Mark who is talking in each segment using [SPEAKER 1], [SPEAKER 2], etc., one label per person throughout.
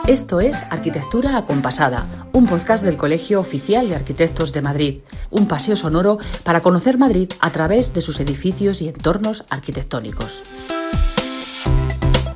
[SPEAKER 1] Esto es Arquitectura Acompasada, un podcast del Colegio Oficial de Arquitectos de Madrid, un paseo sonoro para conocer Madrid a través de sus edificios y entornos arquitectónicos.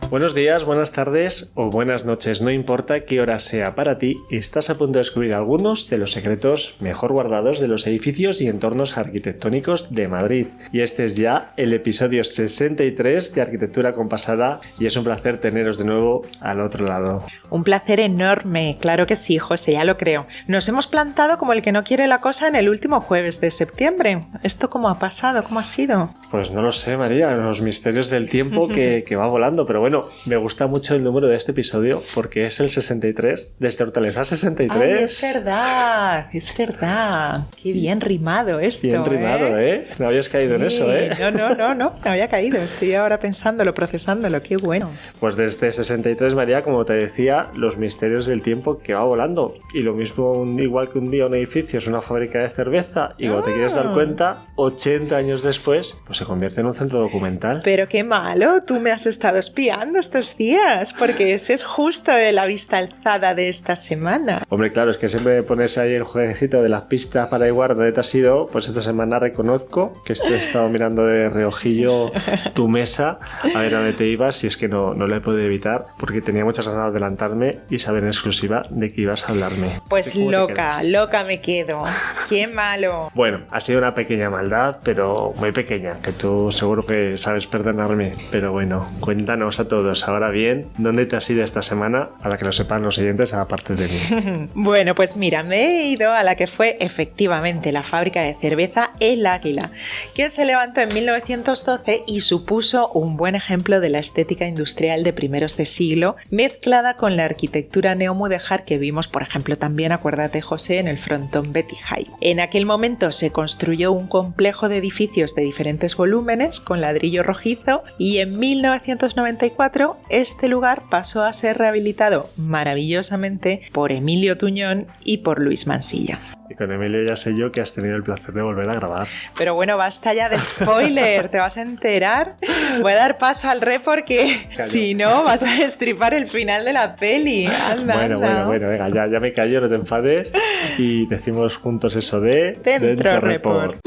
[SPEAKER 2] Buenos días, buenas tardes o buenas noches, no importa qué hora sea para ti, estás a punto de descubrir algunos de los secretos mejor guardados de los edificios y entornos arquitectónicos de Madrid. Y este es ya el episodio 63 de Arquitectura Acompasada y es un placer teneros de nuevo al otro lado.
[SPEAKER 3] Un placer enorme, claro que sí, José, ya lo creo. Nos hemos plantado como el que no quiere la cosa en el último jueves de septiembre. ¿Esto cómo ha pasado? ¿Cómo ha sido?
[SPEAKER 2] Pues no lo sé, María, los misterios del tiempo que va volando, pero bueno, me gusta mucho el número de este episodio porque es el 63, desde Hortaleza 63.
[SPEAKER 3] Ay, es verdad. Qué bien rimado esto.
[SPEAKER 2] Bien rimado, ¿eh? No habías caído en eso, ¿eh?
[SPEAKER 3] No había caído. Estoy ahora pensándolo, procesándolo. Qué bueno.
[SPEAKER 2] Pues desde 63, María, como te decía, los misterios del tiempo que va volando. Y lo mismo, igual que un día un edificio es una fábrica de cerveza y cuando te quieres dar cuenta, 80 años después, pues se convierte en un centro documental.
[SPEAKER 3] Pero qué malo, tú me has estado espiando estos días, porque ese es justo la vista alzada de esta semana.
[SPEAKER 2] Hombre, claro, es que siempre pones ahí el jueguecito de las pistas para igual dónde te has ido. Pues esta semana reconozco que he estado mirando de reojillo tu mesa a ver a dónde te ibas, y es que no lo he podido evitar porque tenía muchas ganas de adelantarme y saber en exclusiva de qué ibas a hablarme.
[SPEAKER 3] Pues loca me quedo. Qué malo.
[SPEAKER 2] Bueno, ha sido una pequeña maldad, pero muy pequeña, que tú seguro que sabes perdonarme. Pero bueno, cuéntanos a todos ahora bien, ¿dónde te has ido esta semana? Para que lo sepan los siguientes, aparte de mí.
[SPEAKER 3] Bueno, pues mira, me he ido a la que fue efectivamente la fábrica de cerveza El Águila, que se levantó en 1912 y supuso un buen ejemplo de la estética industrial de primeros de siglo, mezclada con la arquitectura neomudéjar que vimos, por ejemplo, también, acuérdate, José, en el frontón Betty High. En aquel momento se construyó un complejo de edificios de diferentes volúmenes con ladrillo rojizo y en 1994 este lugar pasó a ser rehabilitado maravillosamente por Emilio Tuñón y por Luis Mansilla.
[SPEAKER 2] Y con Emilio ya sé yo que has tenido el placer de volver a grabar.
[SPEAKER 3] Pero bueno, basta ya de spoiler, te vas a enterar. Voy a dar paso al re porque si no vas a destripar el final de la peli. Anda,
[SPEAKER 2] Bueno, venga, ya me callo, no te enfades y decimos juntos eso de
[SPEAKER 3] Dentro Report.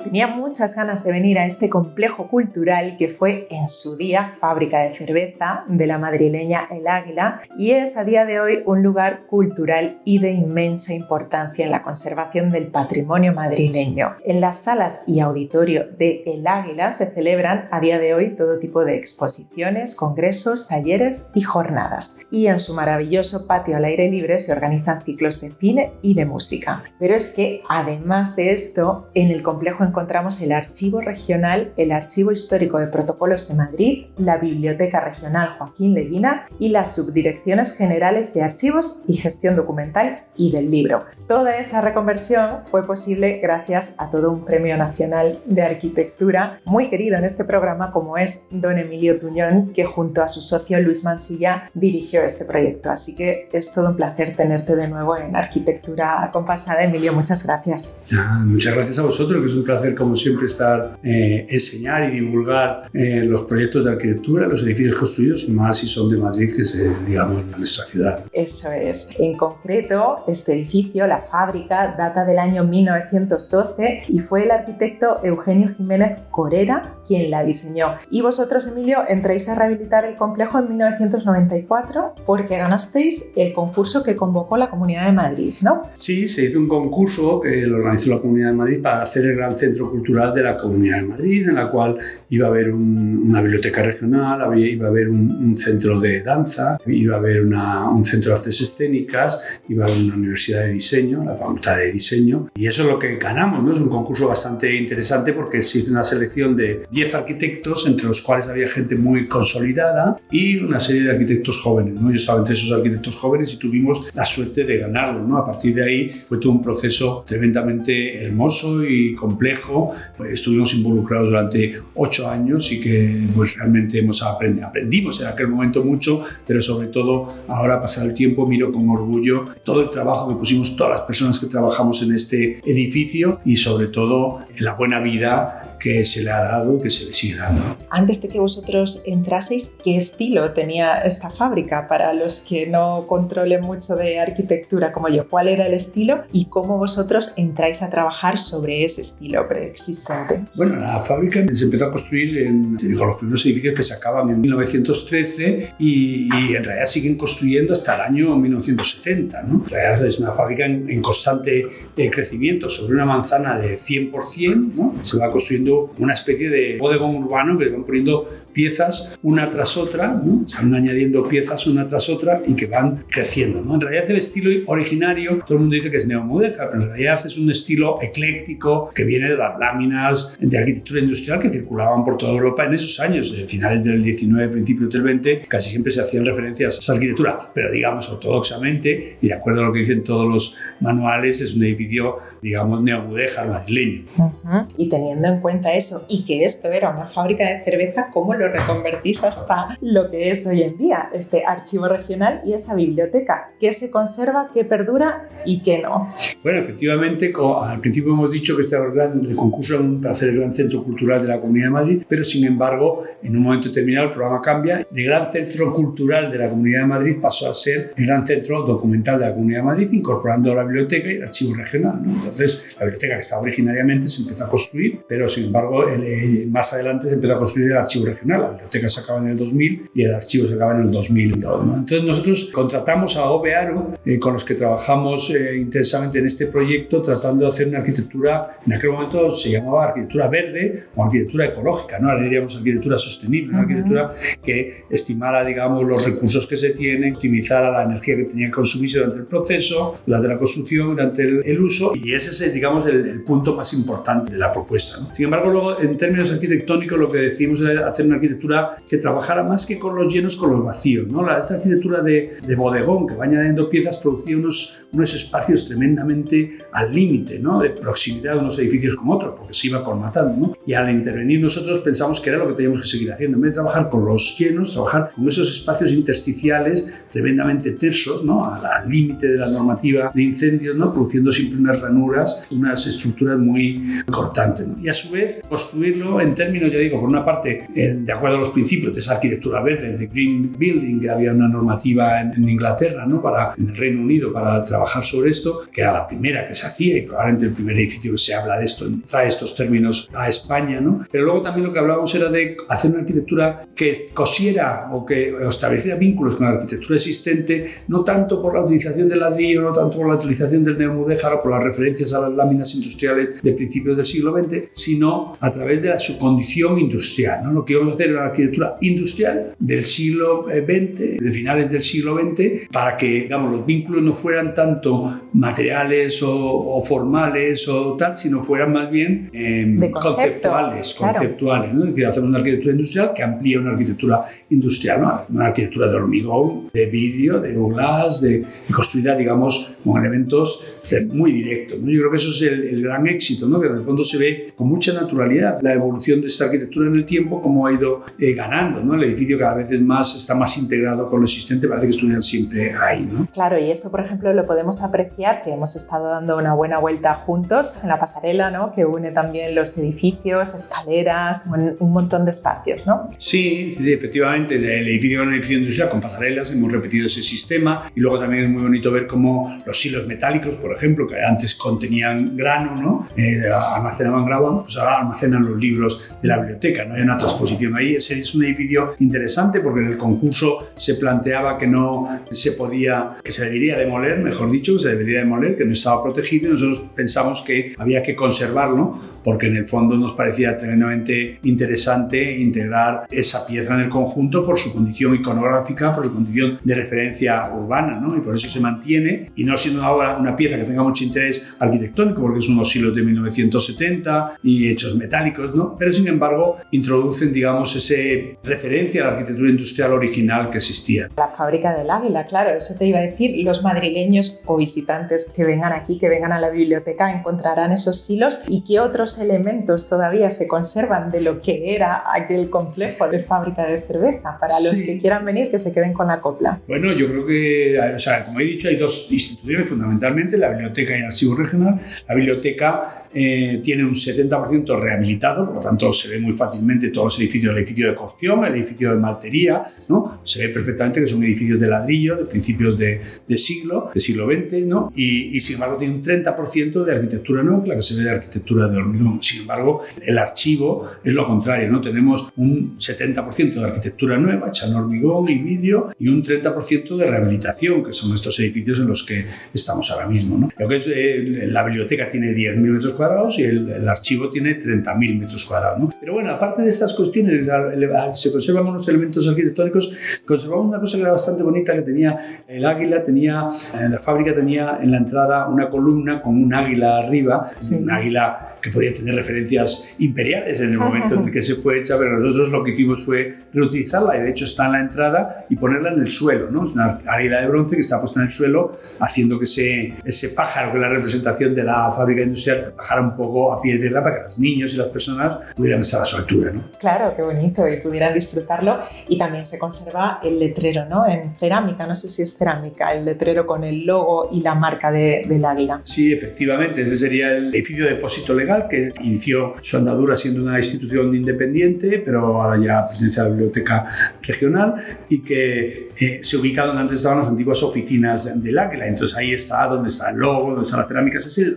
[SPEAKER 4] Tenía muchas ganas de venir a este complejo cultural que fue en su día fábrica de cerveza de la madrileña El Águila y es a día de hoy un lugar cultural y de inmensa importancia en la conservación del patrimonio madrileño. En las salas y auditorio de El Águila se celebran a día de hoy todo tipo de exposiciones, congresos, talleres y jornadas. Y en su maravilloso patio al aire libre se organizan ciclos de cine y de música. Pero es que además de esto, en el complejo encontramos el Archivo Regional, el Archivo Histórico de Protocolos de Madrid, la Biblioteca Regional Joaquín Leguina y las Subdirecciones Generales de Archivos y Gestión Documental y del Libro. Toda esa reconversión fue posible gracias a todo un Premio Nacional de Arquitectura muy querido en este programa, como es don Emilio Tuñón, que junto a su socio Luis Mansilla dirigió este proyecto. Así que es todo un placer tenerte de nuevo en Arquitectura Acompasada. Emilio, muchas gracias.
[SPEAKER 5] Muchas gracias a vosotros, que es un placer como siempre enseñar y divulgar los proyectos de arquitectura, los edificios construidos, y más si son de Madrid, que es, digamos, nuestra ciudad.
[SPEAKER 4] Eso es. En concreto, este edificio, la fábrica, data del año 1912 y fue el arquitecto Eugenio Jiménez Corera quien la diseñó. Y vosotros, Emilio, entráis a rehabilitar el complejo en 1994 porque ganasteis el concurso que convocó la Comunidad de Madrid, ¿no?
[SPEAKER 5] Sí, se hizo un concurso que lo organizó la Comunidad de Madrid para hacer el gran centro cultural de la Comunidad de Madrid, en la cual iba a haber una biblioteca regional, iba a haber un centro de danza, iba a haber un centro de artes escénicas, iba a haber una universidad de diseño, la Facultad de Diseño, y eso es lo que ganamos, ¿no? Es un concurso bastante interesante porque se hizo una selección de 10 arquitectos, entre los cuales había gente muy consolidada y una serie de arquitectos jóvenes, ¿no? Yo estaba entre esos arquitectos jóvenes y tuvimos la suerte de ganarlo, ¿no? A partir de ahí fue todo un proceso tremendamente hermoso y complejo complejo. Estuvimos involucrados durante 8 años y que pues realmente aprendimos en aquel momento mucho, pero sobre todo ahora, pasado el tiempo, miro con orgullo todo el trabajo que pusimos todas las personas que trabajamos en este edificio y sobre todo la buena vida que se le ha dado, que se le sigue dando.
[SPEAKER 4] Antes de que vosotros entraseis, ¿qué estilo tenía esta fábrica? Para los que no controlen mucho de arquitectura como yo, ¿cuál era el estilo y cómo vosotros entráis a trabajar sobre ese estilo preexistente?
[SPEAKER 5] Bueno, la fábrica se empezó a construir con los primeros edificios que se acaban en 1913 y en realidad siguen construyendo hasta el año 1970, ¿no? En realidad es una fábrica en constante crecimiento sobre una manzana de 100%, ¿no? Se va construyendo una especie de bodegón urbano que van poniendo piezas una tras otra, ¿no? Se van añadiendo piezas una tras otra y que van creciendo, ¿no? En realidad el estilo originario, todo el mundo dice que es neomudéjar, pero en realidad es un estilo ecléctico que viene de las láminas de arquitectura industrial que circulaban por toda Europa en esos años, de finales del 19, principios del 20, casi siempre se hacían referencias a esa arquitectura, pero digamos ortodoxamente, y de acuerdo a lo que dicen todos los manuales, es un edificio, digamos, neomudéjar madrileño.
[SPEAKER 4] Y teniendo en cuenta eso y que esto era una fábrica de cerveza, ¿cómo lo reconvertís hasta lo que es hoy en día, este archivo regional y esa biblioteca? ¿Qué se conserva, qué perdura y qué no?
[SPEAKER 5] Bueno, efectivamente, al principio hemos dicho que este era el concurso para hacer el gran centro cultural de la Comunidad de Madrid, pero sin embargo, en un momento determinado el programa cambia. De gran centro cultural de la Comunidad de Madrid pasó a ser el gran centro documental de la Comunidad de Madrid, incorporando la biblioteca y el archivo regional, ¿no? Entonces, la biblioteca que estaba originariamente se empezó a construir, pero sin embargo, más adelante se empezó a construir el archivo regional. La biblioteca se acaba en el 2000 y el archivo se acaba en el 2002, ¿no? Entonces nosotros contratamos a Obearo, con los que trabajamos intensamente en este proyecto, tratando de hacer una arquitectura, en aquel momento se llamaba arquitectura verde o arquitectura ecológica, ¿no? Ahora diríamos arquitectura sostenible, una arquitectura que estimara, digamos, los recursos que se tienen, optimizara la energía que tenía que consumirse durante el proceso, durante la construcción, durante el uso, y ese es, digamos, el punto más importante de la propuesta, ¿no? Sin embargo, luego, en términos arquitectónicos, lo que decidimos era hacer una arquitectura que trabajara más que con los llenos, con los vacíos, ¿no? Esta arquitectura de bodegón que va añadiendo piezas producía unos espacios tremendamente al límite, ¿no? De proximidad de unos edificios con otros, porque se iba colmatando, ¿no? Y al intervenir nosotros pensamos que era lo que teníamos que seguir haciendo. En vez de trabajar con los llenos, trabajar con esos espacios intersticiales tremendamente tersos, ¿no? Al límite de la normativa de incendios, ¿no? Produciendo siempre unas ranuras, unas estructuras muy cortantes, ¿no? Y a su vez construirlo en términos, ya digo, por una parte, de acuerdo a los principios de esa arquitectura verde, de Green Building, que había una normativa en Inglaterra, ¿no? En el Reino Unido, para trabajar sobre esto, que era la primera que se hacía y probablemente el primer edificio que se habla de esto, trae estos términos a España, ¿no? Pero luego también lo que hablábamos era de hacer una arquitectura que cosiera o estableciera vínculos con la arquitectura existente, no tanto por la utilización del ladrillo, no tanto por la utilización del neomudéjar o por las referencias a las láminas industriales de principios del siglo XX, sino a través de su condición industrial, ¿no? Lo que íbamos a hacer era una arquitectura industrial del siglo XX, de finales del siglo XX, para que, digamos, los vínculos no fueran tanto materiales o formales o tal, sino fueran más bien conceptuales, ¿no? Es decir, hacer una arquitectura industrial que amplía una arquitectura industrial, ¿no? Una arquitectura de hormigón, de vidrio, de glass, construida, digamos, con elementos muy directos, ¿no? Yo creo que eso es el gran éxito, ¿no? Que en el fondo se ve con mucha naturalidad la evolución de esta arquitectura en el tiempo, cómo ha ido ganando, ¿no? El edificio cada vez está más integrado con lo existente, parece que estuvieran siempre ahí, ¿no?
[SPEAKER 4] Claro, y eso, por ejemplo, lo podemos apreciar, que hemos estado dando una buena vuelta juntos en la pasarela, ¿no? Que une también los edificios, escaleras, un montón de espacios, ¿no?
[SPEAKER 5] Sí, efectivamente, el edificio era un edificio industrial con pasarelas, hemos repetido ese sistema, y luego también es muy bonito ver cómo los silos metálicos, por ejemplo, que antes contenían grano, ¿no? Almacenaban grano, pues ahora almacenan los libros de la biblioteca, ¿no? Hay una transposición ahí. Ese es un edificio interesante porque en el concurso se planteaba que no se podía, que se debería demoler, mejor dicho, que se debería demoler, que no estaba protegido, y nosotros pensamos que había que conservarlo porque en el fondo nos parecía tremendamente interesante integrar esa pieza en el conjunto por su condición iconográfica, por su condición de referencia urbana, ¿no? Y por eso se mantiene, y no siendo ahora una pieza que tenga mucho interés arquitectónico, porque son unos silos de 1970 y hechos metálicos, ¿no? Pero sin embargo introducen, digamos, ese referencia a la arquitectura industrial original que existía.
[SPEAKER 4] La fábrica del Águila, claro, eso te iba a decir. Los madrileños o visitantes que vengan aquí, que vengan a la biblioteca, encontrarán esos silos. ¿Y qué otros cuántos elementos todavía se conservan de lo que era aquel complejo de fábrica de cerveza, para los que quieran venir, que se queden con la copla.
[SPEAKER 5] Bueno, yo creo que, como he dicho, hay dos instituciones fundamentalmente, la biblioteca y el archivo regional. La biblioteca tiene un 70% rehabilitado, por lo tanto se ve muy fácilmente todos los edificios, el edificio de cocción, el edificio de maltería, ¿no? Se ve perfectamente que son edificios de ladrillo de principios del siglo XX, ¿no? Y sin embargo tiene un 30% de arquitectura nueva, la que se ve de arquitectura de hormigón. Sin embargo, el archivo es lo contrario, ¿no? Tenemos un 70% de arquitectura nueva, hecha en hormigón y vidrio, y un 30% de rehabilitación, que son estos edificios en los que estamos ahora mismo, ¿no? Lo que es, la biblioteca tiene 10.000 metros cuadrados y el archivo tiene 30.000 metros cuadrados, ¿no? Pero bueno, aparte de estas cuestiones, se conservan unos elementos arquitectónicos. Conservamos una cosa que era bastante bonita, que tenía el águila, la fábrica tenía en la entrada una columna con un águila arriba, un águila que podía tener referencias imperiales en el momento en que se fue hecha, pero nosotros lo que hicimos fue reutilizarla, y de hecho está en la entrada, y ponerla en el suelo, ¿no? Es una águila de bronce que está puesta en el suelo, haciendo que ese pájaro, que es la representación de la fábrica industrial, bajara un poco a pie de tierra para que los niños y las personas pudieran estar a su altura, ¿no?
[SPEAKER 4] Claro, qué bonito, y pudieran disfrutarlo. Y también se conserva el letrero, ¿no? En cerámica, no sé si es cerámica, el letrero con el logo y la marca del águila.
[SPEAKER 5] Sí, efectivamente, ese sería el edificio de depósito legal, que inició su andadura siendo una institución independiente, pero ahora ya pertenece a la biblioteca regional, y que se ubica donde antes estaban las antiguas oficinas del águila. Entonces ahí está donde está el logo, donde está la cerámica. Ese es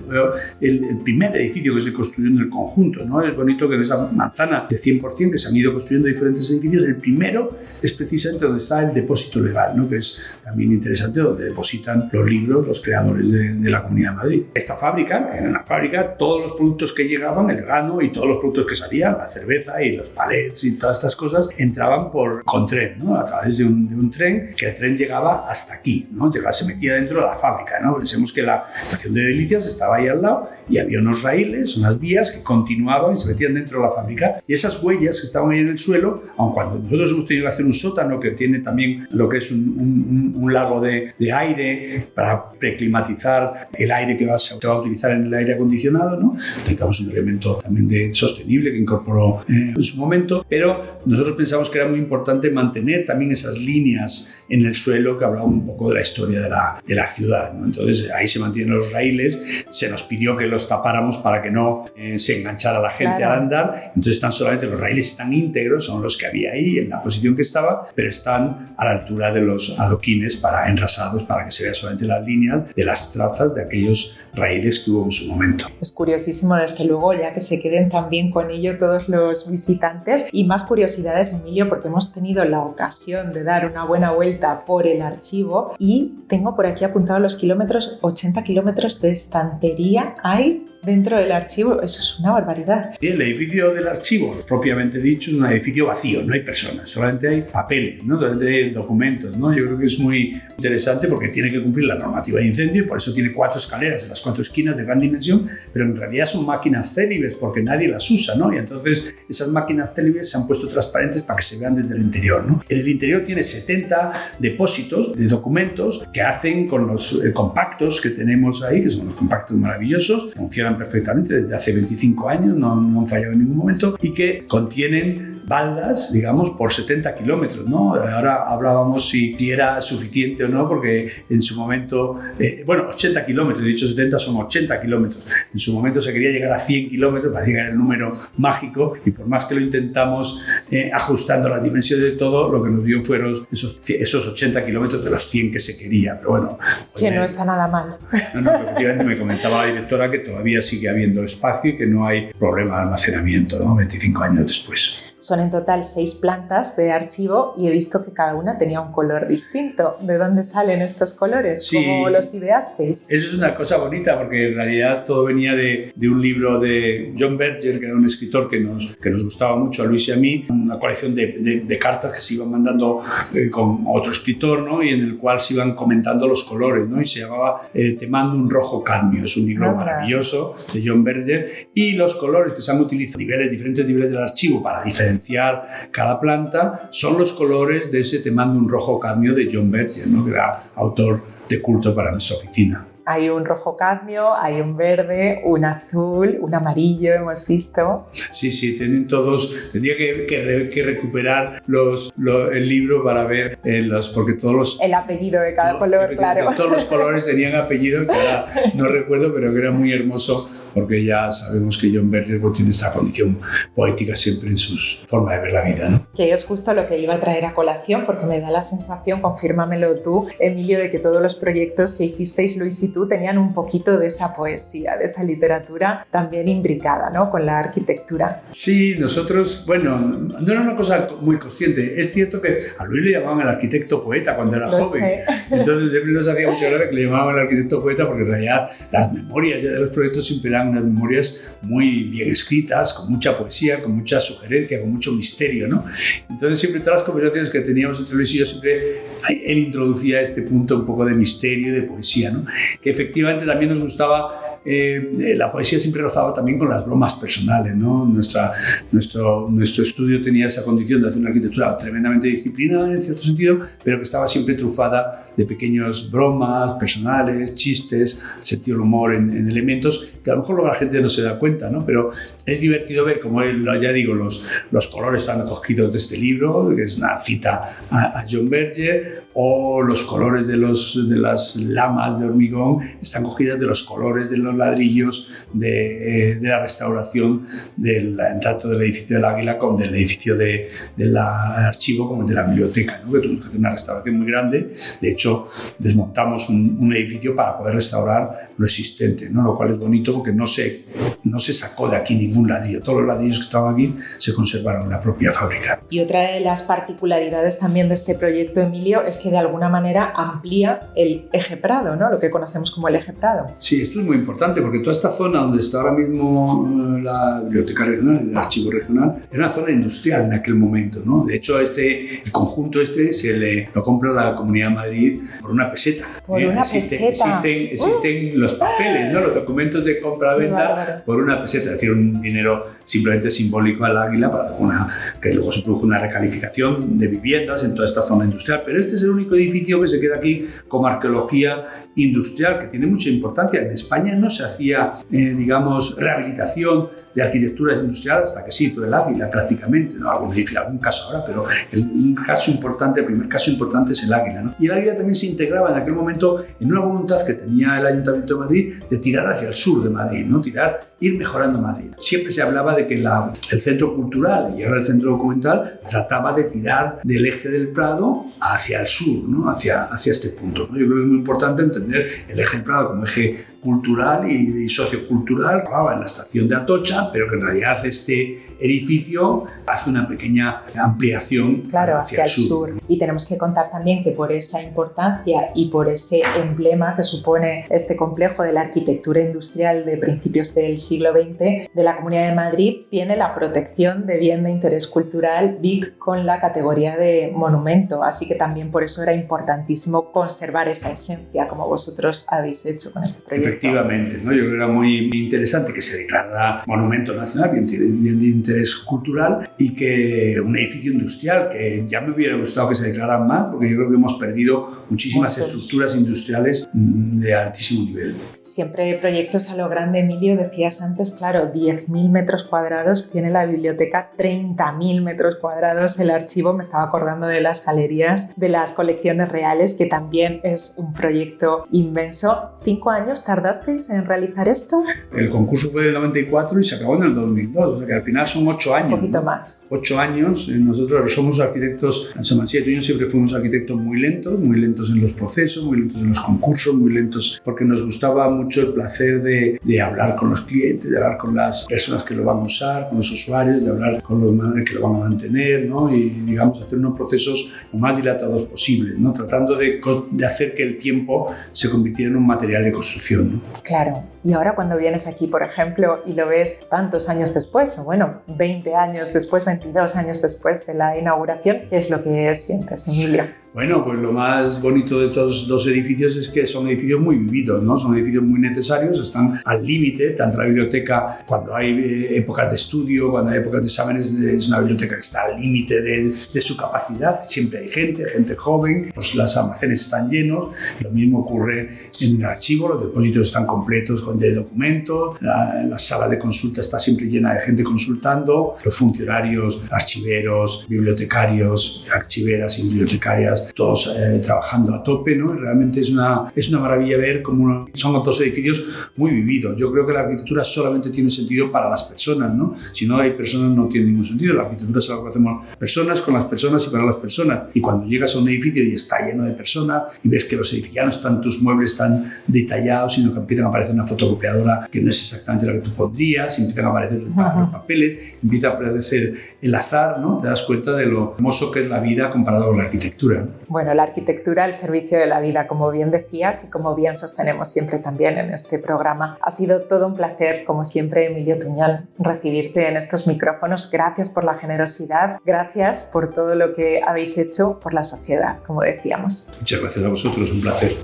[SPEAKER 5] el primer edificio que se construyó en el conjunto, ¿no? Es bonito que en esa manzana de 100% que se han ido construyendo diferentes edificios, el primero es precisamente donde está el depósito legal, ¿no? Que es también interesante, donde depositan los libros los creadores de la Comunidad de Madrid. Esta fábrica, era una fábrica, todos los productos que llegaban, el grano y todos los productos que salían, la cerveza y los palets y todas estas cosas, entraban con tren, ¿no? A través de un tren, que el tren llegaba hasta aquí, ¿no? Se metía dentro de la fábrica, ¿no? Pensemos que la estación de Delicias estaba ahí al lado y había unos raíles, unas vías que continuaban y se metían dentro de la fábrica, y esas huellas que estaban ahí en el suelo, aun cuando nosotros hemos tenido que hacer un sótano que tiene también lo que es un lago de aire para preclimatizar el aire que se va a utilizar en el aire acondicionado, ¿no? Digamos, un elemento también sostenible que incorporó en su momento, pero nosotros pensamos que era muy importante mantener también esas líneas en el suelo que hablaban un poco de la historia de la ciudad, ¿no? Entonces ahí se mantienen los raíles, se nos pidió que los tapáramos para que no se enganchara la gente al andar, entonces los raíles están íntegros, son los que había ahí en la posición que estaba, pero están a la altura de los adoquines enrasados para que se vea solamente las líneas de las trazas de aquellos raíles que hubo en su momento.
[SPEAKER 4] Es curiosísimo, desde luego, ya que se queden también con ello todos los visitantes. Y más curiosidades, Emilio, porque hemos tenido la ocasión de dar una buena vuelta por el archivo, y tengo por aquí apuntado los kilómetros, 80 kilómetros de estantería hay dentro del archivo. Eso es una barbaridad.
[SPEAKER 5] Sí, el edificio del archivo, propiamente dicho, es un edificio vacío, no hay personas, solamente hay papeles, ¿no? Solamente hay documentos, ¿no? Yo creo que es muy interesante porque tiene que cumplir la normativa de incendio, y por eso tiene 4 escaleras en las 4 esquinas de gran dimensión, pero en realidad son máquinas célibes porque nadie las usa, ¿no? Y entonces esas máquinas célibes se han puesto transparentes para que se vean desde el interior, ¿no? En el interior tiene 70 depósitos de documentos que hacen con los compactos que tenemos ahí, que son los compactos maravillosos, funcionan perfectamente desde hace 25 años, no han fallado en ningún momento, y que contienen baldas, digamos, por 70 kilómetros, ¿no? Ahora hablábamos si era suficiente o no, porque en su momento, 80 kilómetros, he dicho 70, son 80 kilómetros. En su momento se quería llegar a 100 kilómetros para llegar al número mágico, y por más que lo intentamos ajustando las dimensiones de todo, lo que nos dio fueron esos 80 kilómetros de los 100 que se quería. Pero bueno,
[SPEAKER 4] que no está nada mal.
[SPEAKER 5] No, efectivamente me comentaba la directora que todavía sigue habiendo espacio y que no hay problema de almacenamiento, ¿no? 25 años después.
[SPEAKER 4] Son en total 6 plantas de archivo, y he visto que cada una tenía un color distinto. ¿De dónde salen estos colores? Sí, ¿cómo los ideasteis?
[SPEAKER 5] Eso es una cosa bonita, porque en realidad todo venía de un libro de John Berger, que era un escritor que nos gustaba mucho a Luis y a mí, una colección de cartas que se iban mandando con otro escritor, ¿no? Y en el cual se iban comentando los colores, ¿no? Y se llamaba Te mando un rojo cadmio. Es un libro maravilloso de John Berger, y los colores que se han utilizado diferentes niveles del archivo para diferenciar cada planta son los colores de ese Te mando un rojo cadmio de John Berger, ¿no? Que era autor de culto para nuestra oficina.
[SPEAKER 4] Hay un rojo cadmio, hay un verde, un azul, un amarillo, hemos visto.
[SPEAKER 5] Sí, tienen todos. Tendría que recuperar el libro para ver porque todos los...
[SPEAKER 4] El apellido de cada color, claro.
[SPEAKER 5] Todos los colores tenían apellido, que ahora no recuerdo, pero que era muy hermoso, porque ya sabemos que John Berger tiene esta condición poética siempre en su forma de ver la vida, ¿no?
[SPEAKER 4] Que es justo lo que iba a traer a colación, porque me da la sensación, confírmamelo tú, Emilio, de que todos los proyectos que hicisteis, Luis y tú, tenían un poquito de esa poesía, de esa literatura también imbricada, ¿no?, con la arquitectura.
[SPEAKER 5] Sí, nosotros, bueno, no era una cosa muy consciente. Es cierto que a Luis le llamaban el arquitecto poeta cuando era joven.
[SPEAKER 4] Sé.
[SPEAKER 5] Entonces siempre nos hacía mucha gracia que le llamaban el arquitecto poeta, porque en realidad las memorias ya de los proyectos siempre eran unas memorias muy bien escritas, con mucha poesía, con mucha sugerencia, con mucho misterio, ¿no? Entonces siempre todas las conversaciones que teníamos entre Luis y yo, siempre él introducía este punto un poco de misterio y de poesía, ¿no? Que efectivamente también nos gustaba. La poesía siempre rozaba también con las bromas personales, ¿no? Nuestro estudio tenía esa condición de hacer una arquitectura tremendamente disciplinada en cierto sentido, pero que estaba siempre trufada de pequeños bromas personales, chistes, sentido del humor en elementos que a lo mejor luego la gente no se da cuenta, ¿no? Pero es divertido ver cómo, ya digo, los colores están cogidos de este libro, que es una cita a John Berger, o los colores de las lamas de hormigón están cogidas de los colores de los ladrillos de la restauración tanto del edificio del Águila como del edificio del archivo como de la biblioteca, ¿no? Que tuvimos que hacer una restauración muy grande. De hecho, desmontamos un edificio para poder restaurar lo existente, ¿no? Lo cual es bonito porque no se sacó de aquí ningún ladrillo. Todos los ladrillos que estaban aquí se conservaron en la propia fábrica.
[SPEAKER 4] Y otra de las particularidades también de este proyecto, Emilio, es que de alguna manera amplía el eje Prado, ¿no? Lo que conocemos como el eje Prado.
[SPEAKER 5] Sí, esto es muy importante porque toda esta zona donde está ahora mismo la biblioteca regional, el archivo regional, era una zona industrial en aquel momento, ¿no? De hecho, el conjunto lo compró la Comunidad de Madrid por una peseta.
[SPEAKER 4] Por una peseta.
[SPEAKER 5] Existen los papeles, ¿no? Los documentos de compra-venta por una peseta, es decir, un dinero simplemente simbólico al Águila que luego se produjo una recalificación de viviendas en toda esta zona industrial. Pero este es el único edificio que se queda aquí como arqueología industrial, que tiene mucha importancia. En España no se hacía, rehabilitación de arquitecturas industriales hasta que se hizo el Águila prácticamente, ¿no? Algún caso ahora, pero el primer caso importante es el Águila, ¿no? Y el Águila también se integraba en aquel momento en una voluntad que tenía el Ayuntamiento de Madrid de tirar hacia el sur de Madrid, ¿no? Ir mejorando Madrid. Siempre se hablaba de que el centro cultural y ahora el centro documental trataba de tirar del eje del Prado hacia el sur, ¿no? hacia este punto, ¿no? Yo creo que es muy importante entender el eje del Prado como eje cultural y sociocultural, acababa en la estación de Atocha, pero que en realidad este edificio hace una pequeña ampliación hacia el sur.
[SPEAKER 4] Y tenemos que contar también que por esa importancia y por ese emblema que supone este complejo de la arquitectura industrial de principios del siglo XX de la Comunidad de Madrid, tiene la protección de bien de interés cultural BIC con la categoría de monumento, así que también por eso era importantísimo conservar esa esencia como vosotros habéis hecho con este proyecto.
[SPEAKER 5] Efectivamente, ¿no? Yo creo que era muy interesante que se declarara monumento nacional, bien de interés cultural, y que un edificio industrial, que ya me hubiera gustado que se declararan más, porque yo creo que hemos perdido muchísimas estructuras industriales de altísimo nivel.
[SPEAKER 4] Siempre proyectos a lo grande, Emilio, decías antes, claro, 10.000 metros cuadrados tiene la biblioteca, 30.000 metros cuadrados el archivo. Me estaba acordando de las galerías, de las colecciones reales, que también es un proyecto inmenso. 5 años tardasteis en realizar esto.
[SPEAKER 5] El concurso fue del 94 y se acabó en el 2002, o sea que al final son 8 años.
[SPEAKER 4] Un poquito más.
[SPEAKER 5] 8 años. Nosotros somos arquitectos, en San Mancilla y yo siempre fuimos arquitectos muy lentos en los procesos, muy lentos en los concursos, muy lentos porque nos gustaba mucho el placer de hablar con los clientes, de hablar con las personas que lo van a usar, con los usuarios, de hablar con los que lo van a mantener, ¿no? Y digamos hacer unos procesos lo más dilatados posibles, ¿no? Tratando de hacer que el tiempo se convirtiera en un material de construcción. ¿no?
[SPEAKER 4] Claro. Y ahora cuando vienes aquí, por ejemplo, y lo ves tantos años después, o bueno, 20 años después, 22 años después de la inauguración, ¿qué es lo que sientes, Emilio?
[SPEAKER 5] Bueno, pues lo más bonito de estos dos edificios es que son edificios muy vividos, ¿no? Son edificios muy necesarios, están al límite, tanto la biblioteca, cuando hay épocas de estudio, cuando hay épocas de exámenes, es una biblioteca que está al límite de su capacidad, siempre hay gente joven, los almacenes están llenos, lo mismo ocurre en el archivo, los depósitos están completos de documentos, la sala de consulta está siempre llena de gente consultando, los funcionarios, archiveros, bibliotecarios, archiveras y bibliotecarias, todos trabajando a tope, ¿no? Realmente es una maravilla ver cómo son dos edificios muy vividos. Yo creo que la arquitectura solamente tiene sentido para las personas, ¿no? Si no hay personas no tiene ningún sentido. La arquitectura es algo que hacemos personas con las personas y para las personas. Y cuando llegas a un edificio y está lleno de personas y ves que los edificios ya no están tus muebles tan detallados, sino que empiezan a aparecer una fotocopiadora que no es exactamente la que tú pondrías, empiezan a aparecer los papeles, empieza a aparecer el azar, ¿no? Te das cuenta de lo hermoso que es la vida comparado con la arquitectura, ¿no?
[SPEAKER 4] Bueno, la arquitectura al servicio de la vida, como bien decías y como bien sostenemos siempre también en este programa. Ha sido todo un placer, como siempre, Emilio Tuñón, recibirte en estos micrófonos. Gracias por la generosidad, gracias por todo lo que habéis hecho por la sociedad, como decíamos.
[SPEAKER 5] Muchas gracias a vosotros, un placer.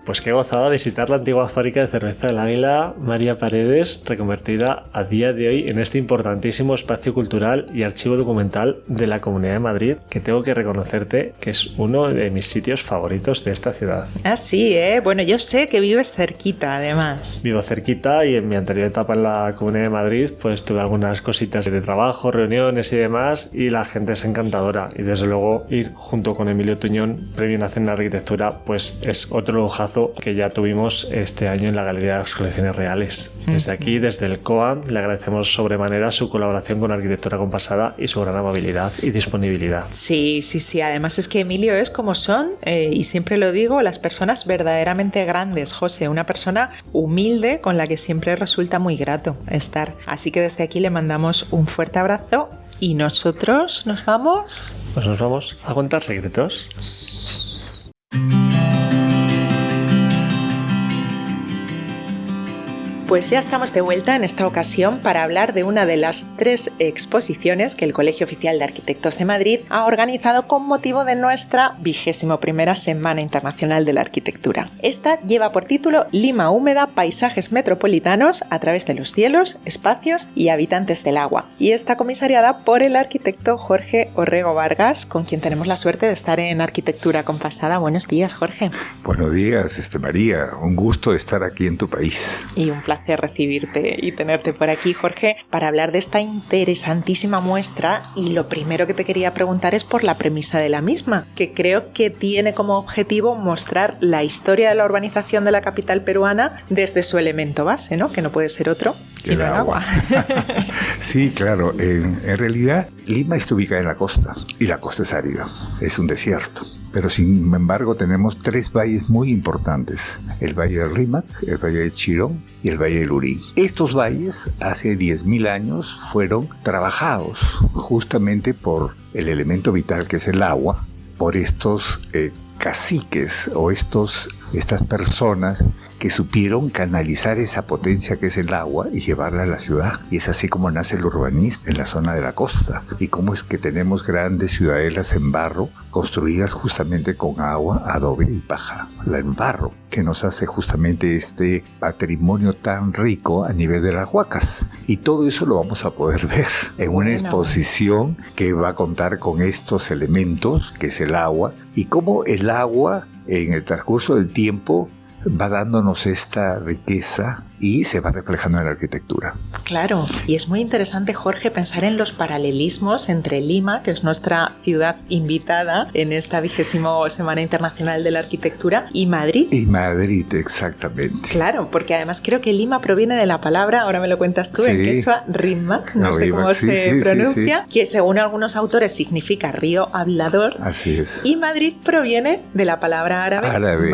[SPEAKER 2] Pues qué gozada visitar la antigua fábrica de cerveza del Águila María Paredes, reconvertida a día de hoy en este importantísimo espacio cultural y archivo documental de la Comunidad de Madrid, que tengo que reconocerte que es uno de mis sitios favoritos de esta ciudad.
[SPEAKER 3] Ah, sí, ¿eh? Bueno, yo sé que vives cerquita, además.
[SPEAKER 2] Vivo cerquita y en mi anterior etapa en la Comunidad de Madrid pues tuve algunas cositas de trabajo, reuniones y demás, y la gente es encantadora, y desde luego ir junto con Emilio Tuñón, Premio Nacional de Arquitectura, pues es otro lujazo que ya tuvimos este año en la Galería de las Colecciones Reales. Desde aquí, desde el COAM, le agradecemos sobremanera su colaboración con Arquitectura Compasada y su gran amabilidad y disponibilidad.
[SPEAKER 3] Sí. Además es que Emilio es como son, y siempre lo digo, las personas verdaderamente grandes, José, una persona humilde con la que siempre resulta muy grato estar. Así que desde aquí le mandamos un fuerte abrazo y nosotros nos vamos.
[SPEAKER 2] Pues nos vamos a contar secretos.
[SPEAKER 3] Pues ya estamos de vuelta en esta ocasión para hablar de una de las 3 exposiciones que el Colegio Oficial de Arquitectos de Madrid ha organizado con motivo de nuestra 21ª Semana Internacional de la Arquitectura. Esta lleva por título Lima húmeda, paisajes metropolitanos a través de los cielos, espacios y habitantes del agua, y está comisariada por el arquitecto Jorge Orrego Vargas, con quien tenemos la suerte de estar en Arquitectura Compasada. Buenos días, Jorge.
[SPEAKER 6] Buenos días, María. Un gusto estar aquí en tu país.
[SPEAKER 3] Y un placer recibirte y tenerte por aquí, Jorge, para hablar de esta interesantísima muestra. Y lo primero que te quería preguntar es por la premisa de la misma, que creo que tiene como objetivo mostrar la historia de la urbanización de la capital peruana desde su elemento base, ¿no? Que no puede ser otro sino el agua.
[SPEAKER 6] Sí, claro. En realidad, Lima está ubicada en la costa y la costa es árida, es un desierto. Pero sin embargo tenemos 3 valles muy importantes: el Valle del Rímac, el Valle de Chirón y el Valle del Lurín. Estos valles hace 10.000 años fueron trabajados justamente por el elemento vital que es el agua, por estos caciques o estas personas que supieron canalizar esa potencia que es el agua y llevarla a la ciudad. Y es así como nace el urbanismo en la zona de la costa. Y cómo es que tenemos grandes ciudadelas en barro construidas justamente con agua, adobe y paja. La en barro, que nos hace justamente este patrimonio tan rico a nivel de las huacas. Y todo eso lo vamos a poder ver en una exposición que va a contar con estos elementos, que es el agua, y cómo el agua en el transcurso del tiempo va dándonos esta riqueza y se va reflejando en la arquitectura.
[SPEAKER 3] Claro, y es muy interesante, Jorge, pensar en los paralelismos entre Lima, que es nuestra ciudad invitada en esta 20ª Semana Internacional de la Arquitectura, y Madrid.
[SPEAKER 6] Y Madrid, exactamente.
[SPEAKER 3] Claro, porque además creo que Lima proviene de la palabra, ahora me lo cuentas tú, en quechua, Rímac, no sé cómo se pronuncia, que según algunos autores significa río hablador.
[SPEAKER 6] Así es.
[SPEAKER 3] Y Madrid proviene de la palabra árabe.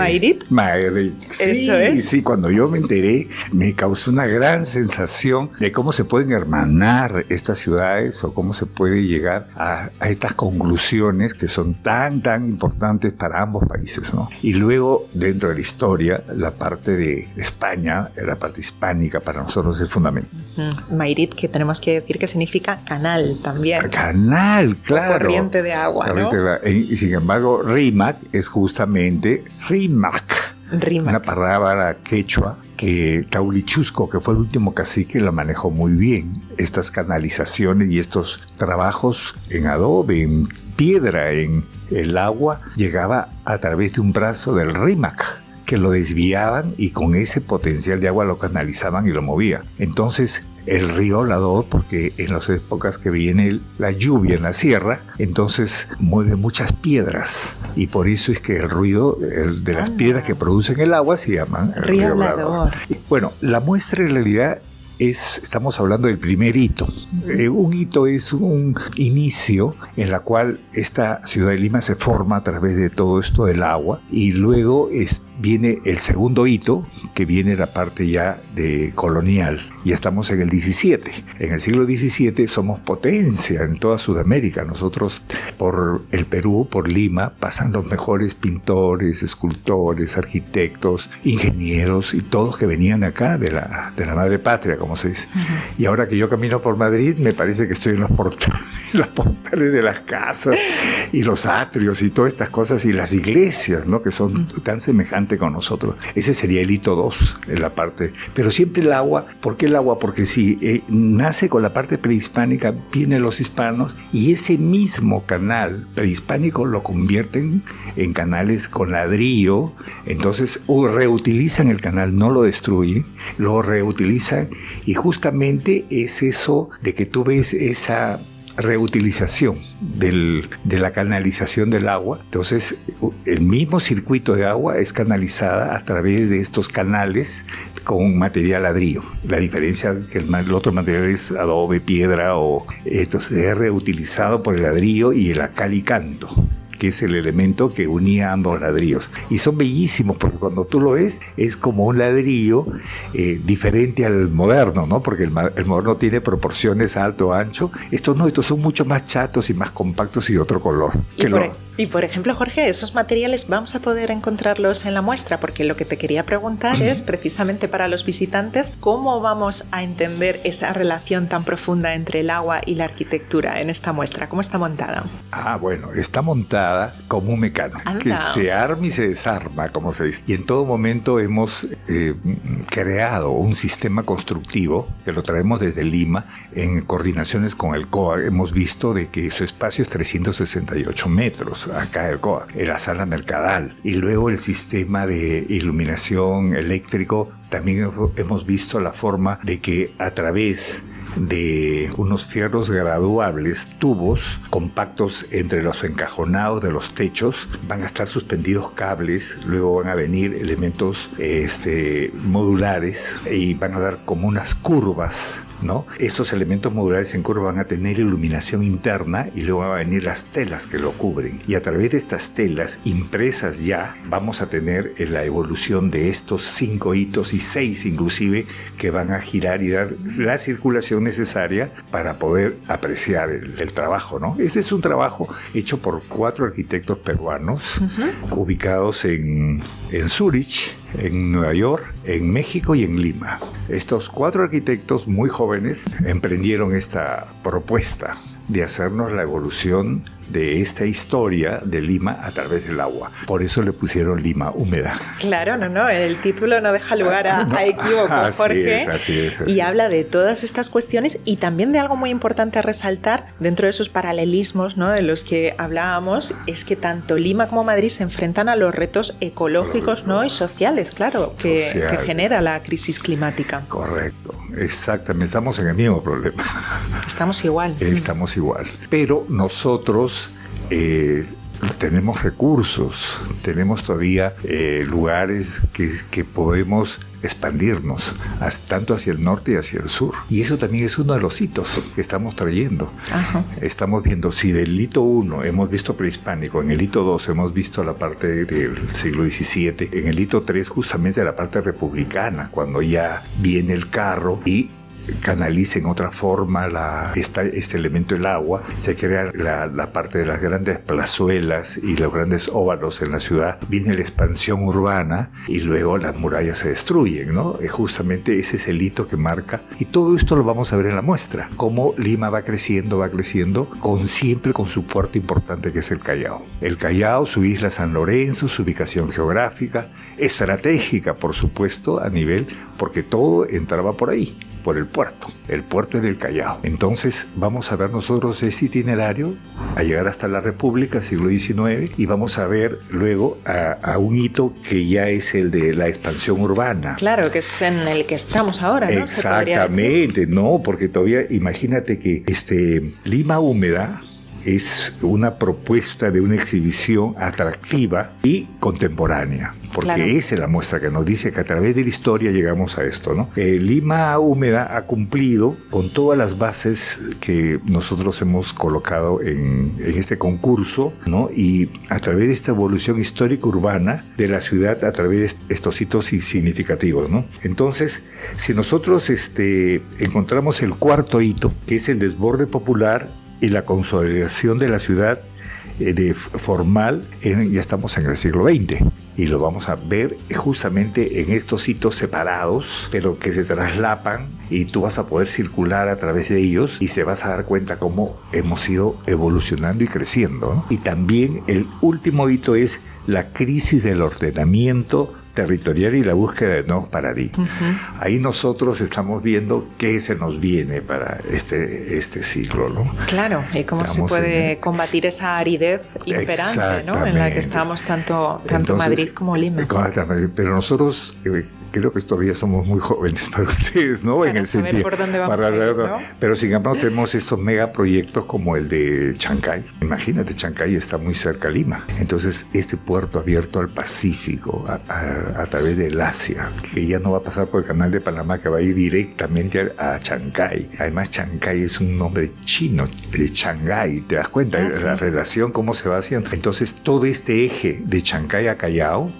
[SPEAKER 3] Madrid.
[SPEAKER 6] Sí,
[SPEAKER 3] eso es.
[SPEAKER 6] Sí, cuando yo me enteré me causó una gran sensación de cómo se pueden hermanar estas ciudades o cómo se puede llegar a estas conclusiones que son tan importantes para ambos países, ¿no? Y luego, dentro de la historia, la parte de España, la parte hispánica para nosotros es fundamental.
[SPEAKER 3] Madrid, que tenemos que decir que significa canal también.
[SPEAKER 6] Canal, claro.
[SPEAKER 3] Corriente de agua, ¿no?
[SPEAKER 6] Y sin embargo, Rímac es justamente Rímac. Una palabra quechua que Taurichusco, que fue el último cacique, la manejó muy bien. Estas canalizaciones y estos trabajos en adobe, en piedra, en el agua, llegaba a través de un brazo del Rímac, que lo desviaban y con ese potencial de agua lo canalizaban y lo movían. Entonces, el río Lador, porque en las épocas que viene la lluvia en la sierra, entonces mueve muchas piedras y por eso es que el ruido de las piedras que producen el agua se llaman el río Lador. Bueno, la muestra en realidad estamos hablando del primer hito. Un hito es un inicio en la cual esta ciudad de Lima se forma a través de todo esto del agua y luego viene el segundo hito, que viene la parte ya de colonial. Ya estamos en el 17. En el siglo XVII somos potencia en toda Sudamérica. Nosotros por el Perú, por Lima, pasan los mejores pintores, escultores, arquitectos, ingenieros y todos que venían acá de la madre patria, como se dice. Y ahora que yo camino por Madrid, me parece que estoy en los portales de las casas y los atrios y todas estas cosas y las iglesias, ¿no? Que son tan semejantes con nosotros. Ese sería el hito 2 en la parte. Pero siempre el agua. ¿Por qué el agua? Porque si nace con la parte prehispánica, vienen los hispanos y ese mismo canal prehispánico lo convierten en canales con ladrillo. Entonces reutilizan el canal, no lo destruyen, lo reutilizan y justamente es eso de que tú ves esa reutilización de la canalización del agua. Entonces el mismo circuito de agua es canalizada a través de estos canales con material ladrillo. La diferencia es que el otro material es adobe, piedra o esto se ha reutilizado por el ladrillo y el calicanto, que es el elemento que unía ambos ladrillos. Y son bellísimos porque cuando tú lo ves es como un ladrillo diferente al moderno, ¿no? Porque el moderno tiene proporciones alto, ancho. Estos no, estos son mucho más chatos y más compactos y de otro color.
[SPEAKER 3] Y por ejemplo, Jorge, esos materiales vamos a poder encontrarlos en la muestra, porque lo que te quería preguntar es precisamente para los visitantes, ¿cómo vamos a entender esa relación tan profunda entre el agua y la arquitectura en esta muestra? ¿Cómo está montada?
[SPEAKER 6] Bueno, está montada como un mecano, que se arma y se desarma, como se dice. Y en todo momento hemos creado un sistema constructivo que lo traemos desde Lima en coordinaciones con el COA. Hemos visto de que su espacio es 368 metros. Acá el COA, en la sala mercadal, y luego el sistema de iluminación eléctrico. También hemos visto la forma de que a través de unos fierros graduables, tubos compactos entre los encajonados de los techos, van a estar suspendidos cables, luego van a venir elementos modulares y van a dar como unas curvas, ¿no? Estos elementos modulares en curva van a tener iluminación interna y luego van a venir las telas que lo cubren. Y a través de estas telas impresas ya vamos a tener la evolución de estos 5 hitos y 6 inclusive que van a girar y dar la circulación necesaria para poder apreciar el trabajo, ¿no? Ese es un trabajo hecho por 4 arquitectos peruanos ubicados en Zúrich, en Nueva York, en México y en Lima. Estos 4 arquitectos muy jóvenes emprendieron esta propuesta de hacernos la evolución de esta historia de Lima a través del agua. Por eso le pusieron Lima húmeda.
[SPEAKER 3] Claro, el título no deja lugar a equívoco, Jorge.
[SPEAKER 6] Así es.
[SPEAKER 3] Y habla de todas estas cuestiones y también de algo muy importante a resaltar dentro de esos paralelismos, ¿no?, de los que hablábamos, es que tanto Lima como Madrid se enfrentan a los retos ecológicos, ¿no?, y sociales, claro, que genera la crisis climática.
[SPEAKER 6] Correcto, exactamente. Estamos en el mismo problema.
[SPEAKER 3] Estamos igual.
[SPEAKER 6] Pero nosotros tenemos recursos, tenemos todavía lugares que podemos expandirnos tanto hacia el norte y hacia el sur. Y eso también es uno de los hitos que estamos trayendo. Ajá. Estamos viendo, si del hito 1 hemos visto prehispánico, en el hito 2 hemos visto la parte del siglo XVII, en el hito 3 justamente la parte republicana, cuando ya viene el carro y canaliza en otra forma este elemento del agua, se crea la parte de las grandes plazuelas y los grandes óvalos en la ciudad, viene la expansión urbana y luego las murallas se destruyen, ¿no? Justamente ese es el hito que marca, y todo esto lo vamos a ver en la muestra, cómo Lima va creciendo, siempre con su puerto importante que es el Callao. El Callao, su isla San Lorenzo, su ubicación geográfica, estratégica por supuesto a nivel, porque todo entraba por ahí, por el puerto en el Callao. Entonces vamos a ver nosotros ese itinerario a llegar hasta la República, siglo XIX, y vamos a ver luego a un hito que ya es el de la expansión urbana.
[SPEAKER 3] Claro, que es en el que estamos ahora, ¿no?
[SPEAKER 6] Exactamente, no, porque todavía imagínate que Lima Húmeda es una propuesta de una exhibición atractiva y contemporánea, porque claro, esa es la muestra que nos dice que a través de la historia llegamos a esto, ¿no? Lima Húmeda ha cumplido con todas las bases que nosotros hemos colocado en este concurso, ¿no? Y a través de esta evolución histórica urbana de la ciudad, a través de estos hitos significativos, ¿no? Entonces, si nosotros encontramos el cuarto hito, que es el desborde popular y la consolidación de la ciudad formal, ya estamos en el siglo XX, y lo vamos a ver justamente en estos hitos separados, pero que se traslapan, y tú vas a poder circular a través de ellos y se vas a dar cuenta cómo hemos ido evolucionando y creciendo, ¿no? Y también el último hito es la crisis del ordenamiento territorial y la búsqueda de nuevos paradigmas. Uh-huh. Ahí nosotros estamos viendo qué se nos viene para este siglo, ¿no?
[SPEAKER 3] Claro, y cómo estamos se puede combatir esa aridez imperante, ¿no? En la que estamos tanto Entonces, Madrid como Lima.
[SPEAKER 6] Pero nosotros creo que todavía somos muy jóvenes para ustedes, ¿no?
[SPEAKER 3] Para
[SPEAKER 6] en el sentido,
[SPEAKER 3] por dónde vamos a ir, ¿no?
[SPEAKER 6] Pero sin embargo tenemos estos megaproyectos como el de Chancay. Imagínate, Chancay está muy cerca a Lima. Entonces, este puerto abierto al Pacífico, a través del Asia, que ya no va a pasar por el canal de Panamá, que va a ir directamente a Chancay. Además, Chancay es un nombre chino, de Shanghái, ¿te das cuenta? Sí. La relación, cómo se va haciendo. Entonces, todo este eje de Chancay a Callao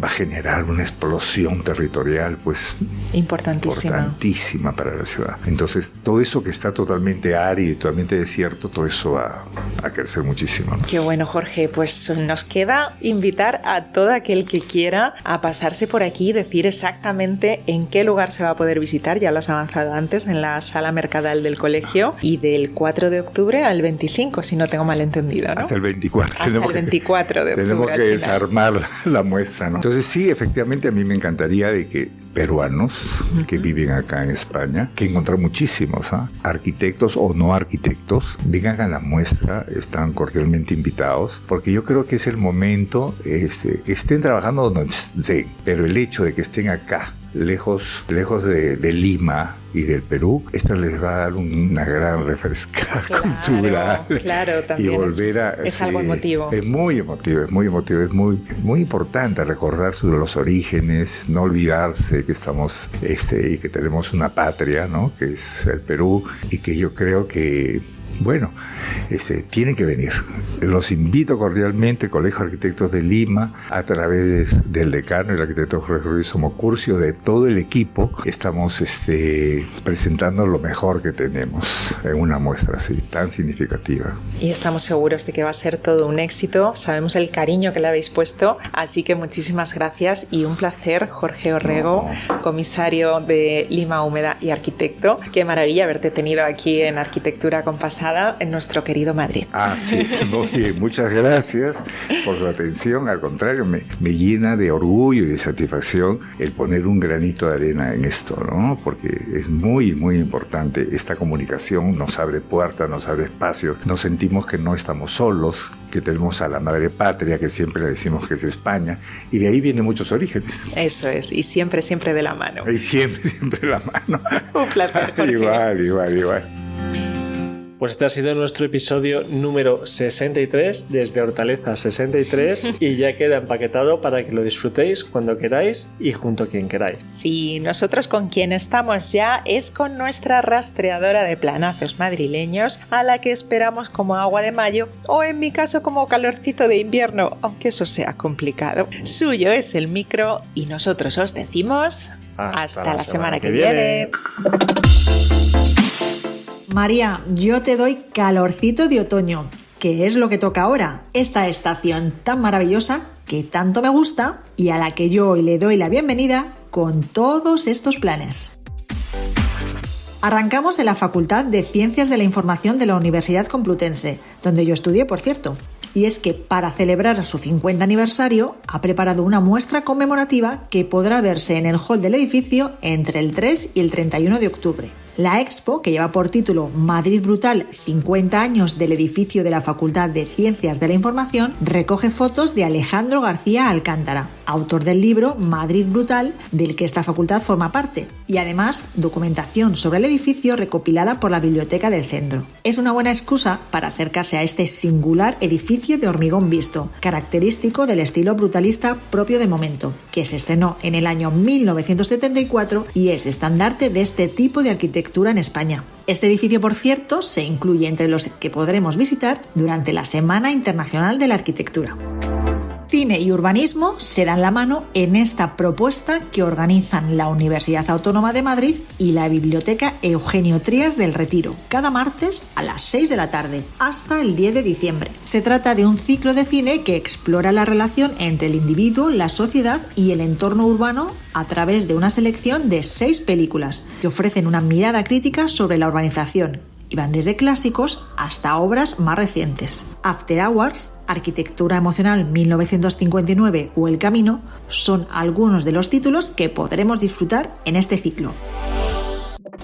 [SPEAKER 6] va a generar una explosión territorial, pues importantísima para la ciudad. Entonces, todo eso que está totalmente árido y totalmente desierto, todo eso va a crecer muchísimo, ¿no?
[SPEAKER 3] Qué bueno, Jorge. Pues nos queda invitar a todo aquel que quiera a pasarse por aquí y decir exactamente en qué lugar se va a poder visitar. Ya lo has avanzado antes, en la sala mercadal del colegio, y del 4 de octubre al 25, si no tengo mal entendido, ¿no?
[SPEAKER 6] Hasta el 24.
[SPEAKER 3] Hasta el 24 de octubre.
[SPEAKER 6] Tenemos que desarmar la muestra, ¿no? Entonces, sí, efectivamente, a mí me encantaría de que peruanos que viven acá en España, que encontrar muchísimos, arquitectos o no arquitectos, vengan a la muestra, están cordialmente invitados, porque yo creo que es el momento, estén trabajando donde estén, pero el hecho de que estén acá, lejos de Lima y del Perú, esto les va a dar una gran refrescada cultural.
[SPEAKER 3] Claro, también
[SPEAKER 6] y volver
[SPEAKER 3] es algo emotivo.
[SPEAKER 6] Es muy emotivo, es muy importante recordar los orígenes, no olvidarse que estamos y que tenemos una patria, ¿no? Que es el Perú, y que yo creo que tienen que venir. Los invito cordialmente, el Colegio de Arquitectos de Lima, a través del decano, el arquitecto Jorge Ruiz Somocurcio, de todo el equipo. Estamos presentando lo mejor que tenemos en una muestra así, tan significativa.
[SPEAKER 3] Y estamos seguros de que va a ser todo un éxito. Sabemos el cariño que le habéis puesto, así que muchísimas gracias y un placer, Jorge Orrego, comisario de Lima Húmeda y arquitecto. Qué maravilla haberte tenido aquí en Arquitectura Acompasada, en nuestro querido Madrid.
[SPEAKER 6] Sí, muy bien. Muchas gracias por su atención. Al contrario, me llena de orgullo y de satisfacción el poner un granito de arena en esto, ¿no? Porque es muy, muy importante. Esta comunicación nos abre puertas, nos abre espacios. Nos sentimos que no estamos solos, que tenemos a la madre patria, que siempre le decimos que es España, y de ahí vienen muchos orígenes.
[SPEAKER 3] Eso es, y siempre de la mano.
[SPEAKER 6] Y siempre de la mano.
[SPEAKER 3] Un placer, Jorge.
[SPEAKER 6] Igual.
[SPEAKER 2] pues este ha sido nuestro episodio número 63 desde Hortaleza 63 y ya queda empaquetado para que lo disfrutéis cuando queráis y junto a quien queráis.
[SPEAKER 3] Sí, nosotros con quien estamos ya es con nuestra rastreadora de planazos madrileños, a la que esperamos como agua de mayo o en mi caso como calorcito de invierno, aunque eso sea complicado. Suyo es el micro y nosotros os decimos hasta la semana que viene.
[SPEAKER 7] María, yo te doy calorcito de otoño, que es lo que toca ahora, esta estación tan maravillosa que tanto me gusta y a la que yo hoy le doy la bienvenida con todos estos planes. Arrancamos en la Facultad de Ciencias de la Información de la Universidad Complutense, donde yo estudié, por cierto. Y es que para celebrar su 50 aniversario ha preparado una muestra conmemorativa que podrá verse en el hall del edificio entre el 3 y el 31 de octubre. La expo, que lleva por título Madrid Brutal, 50 años del edificio de la Facultad de Ciencias de la Información, recoge fotos de Alejandro García Alcántara, autor del libro Madrid Brutal, del que esta facultad forma parte, y además documentación sobre el edificio recopilada por la biblioteca del centro. Es una buena excusa para acercarse a este singular edificio de hormigón visto, característico del estilo brutalista propio de momento, que se estrenó en el año 1974 y es estandarte de este tipo de arquitectura en España. Este edificio, por cierto, se incluye entre los que podremos visitar durante la Semana Internacional de la Arquitectura. Cine y urbanismo se dan la mano en esta propuesta que organizan la Universidad Autónoma de Madrid y la Biblioteca Eugenio Trías del Retiro, cada martes a las 6 de la tarde, hasta el 10 de diciembre. Se trata de un ciclo de cine que explora la relación entre el individuo, la sociedad y el entorno urbano a través de una selección de 6 películas que ofrecen una mirada crítica sobre la urbanización y van desde clásicos hasta obras más recientes. After Hours, Arquitectura Emocional 1959 o El Camino son algunos de los títulos que podremos disfrutar en este ciclo.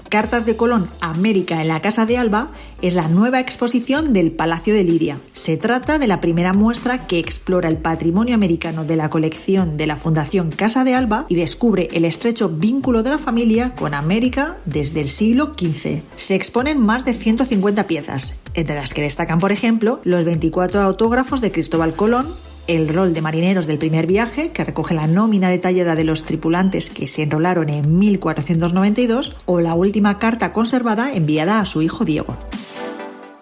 [SPEAKER 7] Cartas de Colón, América en la Casa de Alba es la nueva exposición del Palacio de Liria. Se trata de la primera muestra que explora el patrimonio americano de la colección de la Fundación Casa de Alba y descubre el estrecho vínculo de la familia con América desde el siglo XV. Se exponen más de 150 piezas, entre las que destacan, por ejemplo, los 24 autógrafos de Cristóbal Colón, el rol de marineros del primer viaje, que recoge la nómina detallada de los tripulantes que se enrolaron en 1492, o la última carta conservada enviada a su hijo Diego.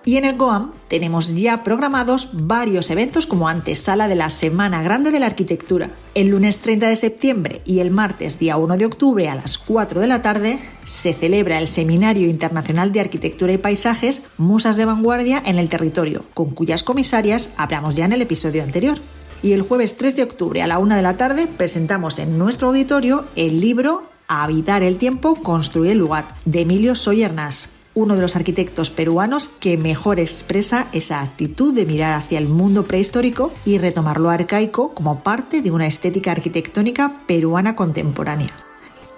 [SPEAKER 7] Y en el GOAM tenemos ya programados varios eventos como antesala de la Semana Grande de la Arquitectura. El lunes 30 de septiembre y el martes día 1 de octubre a las 4 de la tarde se celebra el Seminario Internacional de Arquitectura y Paisajes Musas de Vanguardia en el Territorio, con cuyas comisarias hablamos ya en el episodio anterior. Y el jueves 3 de octubre a la 1 de la tarde presentamos en nuestro auditorio el libro Habitar el tiempo, construir el lugar, de Emilio Soyernás, uno de los arquitectos peruanos que mejor expresa esa actitud de mirar hacia el mundo prehistórico y retomar lo arcaico como parte de una estética arquitectónica peruana contemporánea.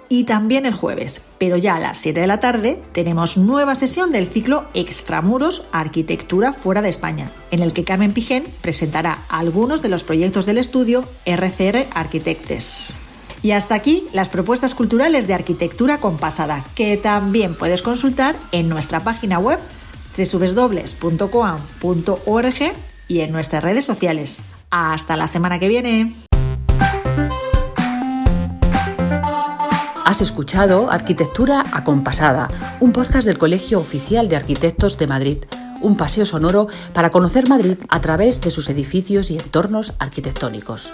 [SPEAKER 7] Y también el jueves, pero ya a las 7 de la tarde, tenemos nueva sesión del ciclo Extramuros Arquitectura fuera de España, en el que Carmen Pigén presentará algunos de los proyectos del estudio RCR Architectes. Y hasta aquí las propuestas culturales de arquitectura compasada, que también puedes consultar en nuestra página web www.coam.org y en nuestras redes sociales. ¡Hasta la semana que viene!
[SPEAKER 1] Has escuchado Arquitectura Acompasada, un podcast del Colegio Oficial de Arquitectos de Madrid, un paseo sonoro para conocer Madrid a través de sus edificios y entornos arquitectónicos.